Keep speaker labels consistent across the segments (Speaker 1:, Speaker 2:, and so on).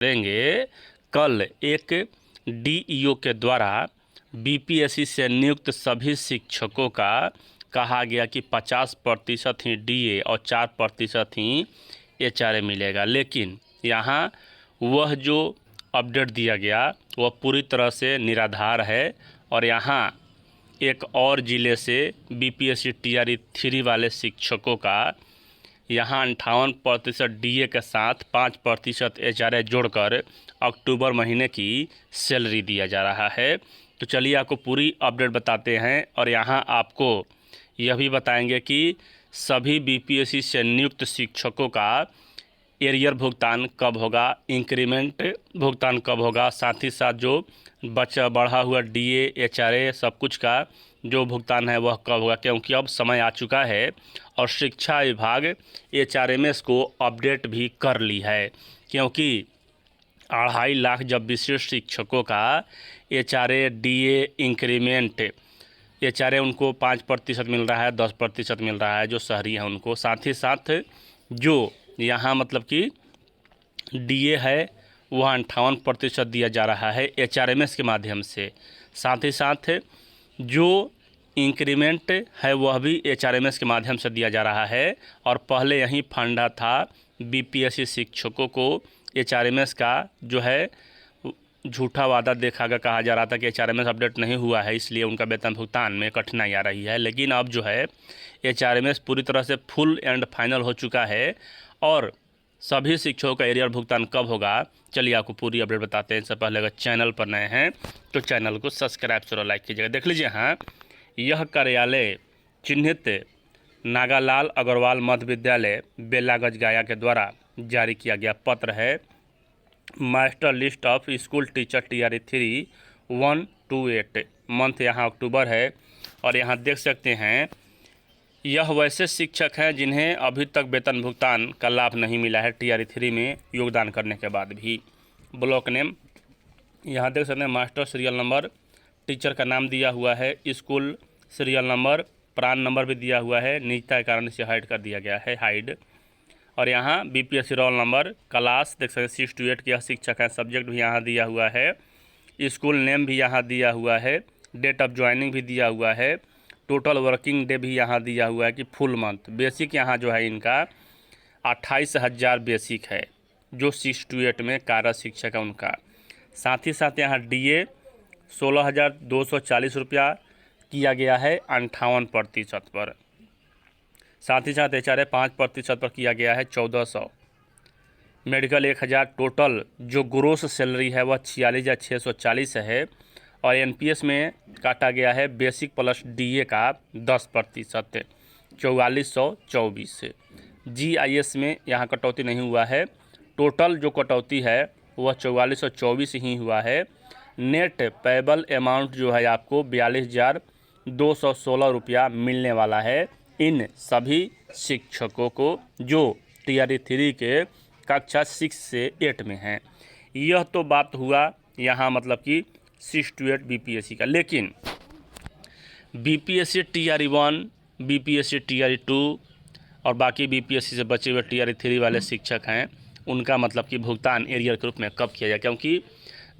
Speaker 1: देंगे। कल एक डीईओ के द्वारा बीपीएससी से नियुक्त सभी शिक्षकों का कहा गया कि 50% ही डीए और 4% ही एचआरए मिलेगा, लेकिन यहाँ वह जो अपडेट दिया गया वह पूरी तरह से निराधार है। और यहाँ एक और ज़िले से बीपीएससी टीआरई 3 वाले शिक्षकों का यहाँ 58% डीए के साथ 5% एचआरए जोड़कर अक्टूबर महीने की सैलरी दिया जा रहा है। तो चलिए आपको पूरी अपडेट बताते हैं और यहाँ आपको यह भी बताएंगे कि सभी बीपीएससी से नियुक्त शिक्षकों का एरियर भुगतान कब होगा, इंक्रीमेंट भुगतान कब होगा, साथ ही साथ जो बढ़ा हुआ डीए एचआरए सब कुछ का जो भुगतान है वह कब होगा, क्योंकि अब समय आ चुका है और शिक्षा विभाग एचआरएमएस को अपडेट भी कर ली है। क्योंकि 2.5 लाख जब विशिष्ट शिक्षकों का एचआरए डीए इंक्रीमेंट, एचआरए उनको 5% मिल रहा है, 10% मिल रहा है जो शहरी हैं उनको, साथ ही साथ जो यहाँ मतलब कि डीए है वह 58% दिया जा रहा है एचआरएमएस के माध्यम से, साथ ही साथ जो इंक्रीमेंट है वह भी एचआरएमएस के माध्यम से दिया जा रहा है। और पहले यही फंडा था बीपीएससी शिक्षकों को एचआरएमएस का जो है झूठा वादा देखा गया, कहा जा रहा था कि एचआरएमएस अपडेट नहीं हुआ है इसलिए उनका वेतन भुगतान में कठिनाई आ रही है। लेकिन अब जो है एचआरएमएस पूरी तरह से फुल एंड फाइनल हो चुका है और सभी शिक्षकों का एरियर भुगतान कब होगा चलिए आपको पूरी अपडेट बताते हैं। इससे पहले अगर चैनल पर नए हैं तो चैनल को सब्सक्राइब जरूर लाइक कीजिएगा। देख लीजिए हाँ, यह कार्यालय चिन्हित नागालाल अग्रवाल मध्य विद्यालय बेलागंज गया के द्वारा जारी किया गया पत्र है। Master list of school teacher TRE 3 1 to 8 month यहाँ अक्टूबर है। और यहाँ देख सकते हैं यह वैसे शिक्षक हैं जिन्हें अभी तक वेतन भुगतान का लाभ नहीं मिला है टीआरई 3 में योगदान करने के बाद भी। ब्लॉक नेम यहाँ देख सकते हैं, मास्टर सीरियल नंबर, टीचर का नाम दिया हुआ है, school serial number, PRAN number भी दिया हुआ है, निजता के कारण इसे हाइड कर दिया गया है, हाइड। और यहाँ बीपीएससी रोल नंबर, क्लास देख सकते हैं 6 to 8 के यह शिक्षक हैं, सब्जेक्ट भी यहाँ दिया हुआ है, स्कूल नेम भी यहाँ दिया हुआ है, डेट ऑफ ज्वाइनिंग भी दिया हुआ है, टोटल वर्किंग डे भी यहाँ दिया हुआ है कि फुल मंथ। बेसिक यहाँ जो है इनका 28,000 बेसिक है जो 6 to 8 में कार्यरत शिक्षक है उनका। साथ ही साथ यहाँ डीए 16,240 रुपया किया गया है 58% पर। साथ ही साथ एचआरए 5% पर किया गया है 1400। मेडिकल 1000, टोटल जो ग्रोस सैलरी है वह 46,640 है। और एनपीएस में काटा गया है बेसिक प्लस डीए का 10% 4424। जीआईएस में यहाँ कटौती नहीं हुआ है, टोटल जो कटौती है वह 4424 ही हुआ है। नेट पेबल अमाउंट जो है आपको 42,216 रुपया मिलने वाला है इन सभी शिक्षकों को जो टीआरई 3 के कक्षा 6 से 8 में हैं। यह तो बात हुआ यहाँ मतलब कि 6 to 8 बीपीएससी का। लेकिन बीपीएससी टीआरई 1, बीपीएससी टीआरई 2 और बाकी बीपीएससी से बचे हुए टीआरई 3 वाले शिक्षक हैं उनका मतलब कि भुगतान एरियर के रूप में कब किया जाए, क्योंकि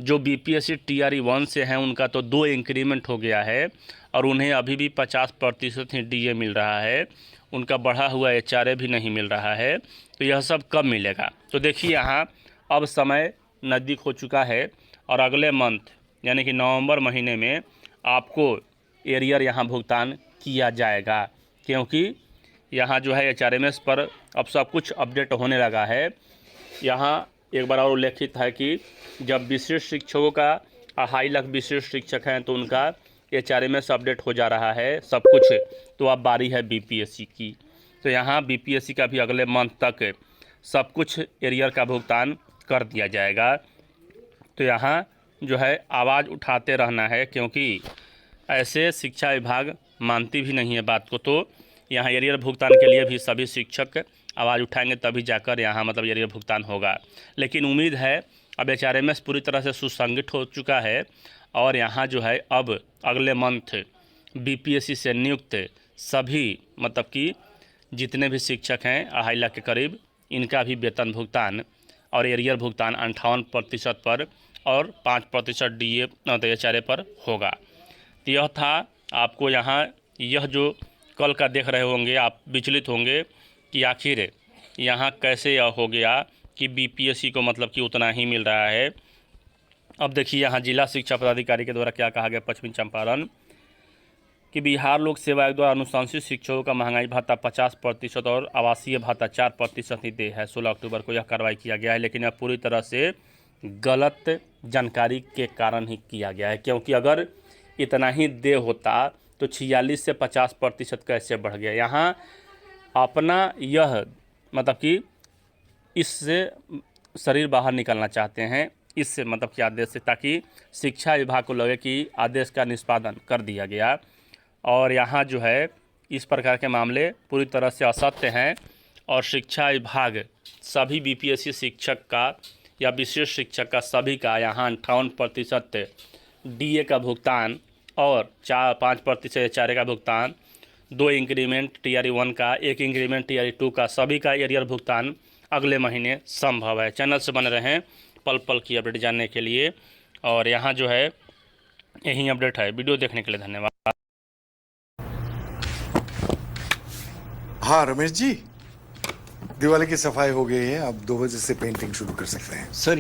Speaker 1: जो बीपीएससी टीआरई 1 से हैं उनका तो 2 इंक्रीमेंट हो गया है और उन्हें अभी भी 50% ही डीए मिल रहा है, उनका बढ़ा हुआ एचआरए भी नहीं मिल रहा है। तो यह सब कब मिलेगा? तो देखिए यहाँ अब समय नज़दीक हो चुका है और अगले मंथ यानी कि नवंबर महीने में आपको एरियर यहाँ भुगतान किया जाएगा, क्योंकि यहाँ जो है एचआरएमएस पर अब सब कुछ अपडेट होने लगा है। यहाँ एक बार और उल्लेखित है कि जब विशिष्ट शिक्षकों का 2.5 लाख विशिष्ट शिक्षक हैं तो उनका एचआरएमएस अपडेट हो जा रहा है सब कुछ। तो अब बारी है बीपीएससी की, तो यहाँ बीपीएससी का भी अगले मंथ तक सब कुछ एरियर का भुगतान कर दिया जाएगा। तो यहाँ जो है आवाज़ उठाते रहना है, क्योंकि ऐसे शिक्षा विभाग मानती भी नहीं है बात को। तो यहाँ एरियर भुगतान के लिए भी सभी शिक्षक आवाज़ उठाएंगे तभी जाकर यहाँ मतलब एरियर भुगतान होगा। लेकिन उम्मीद है अब एचआरएमएस पूरी तरह से सुसंगठित हो चुका है और यहाँ जो है अब अगले मंथ बीपीएससी से नियुक्त सभी मतलब कि जितने भी शिक्षक हैं 2.5 लाख के करीब, इनका भी वेतन भुगतान और एरियर भुगतान 58% पर और 5% DA HRA पर होगा। तो यह था आपको यहाँ, यह जो कल का देख रहे होंगे आप विचलित होंगे कि आखिर यहाँ कैसे यह हो गया कि BPSC को मतलब कि उतना ही मिल रहा है। अब देखिए यहाँ जिला शिक्षा पदाधिकारी के द्वारा क्या कहा गया पश्चिमी चंपारण कि बिहार लोक सेवा आयोग द्वारा अनुशंसित शिक्षकों का महंगाई भत्ता 50% और आवासीय भत्ता 4% ही दे है। 16 अक्टूबर को यह कार्रवाई किया गया है, लेकिन यह पूरी तरह से गलत जानकारी के कारण ही किया गया है, क्योंकि अगर इतना ही दे होता तो 46 से 50% कैसे बढ़ गया। यहाँ अपना यह मतलब कि इससे शरीर बाहर निकालना चाहते हैं, इससे मतलब कि आदेश से, ताकि शिक्षा विभाग को लगे कि आदेश का निष्पादन कर दिया गया। और यहाँ जो है इस प्रकार के मामले पूरी तरह से असत्य हैं और शिक्षा विभाग सभी BPSC शिक्षक का या विशेष शिक्षक का सभी का यहाँ 58% DA का भुगतान और 5% HRA का भुगतान, 2 इंक्रीमेंट TRE 1 का, 1 इंक्रीमेंट TRE 2 का, सभी का एरियर भुगतान अगले महीने संभव है। चैनल से बने रहें पल पल की अपडेट जानने के लिए, और यहाँ जो है यही अपडेट है। वीडियो देखने के लिए धन्यवाद।
Speaker 2: हाँ रमेश जी, दिवाली की सफाई हो गई है, अब 2 बजे से पेंटिंग शुरू कर सकते हैं।
Speaker 3: सर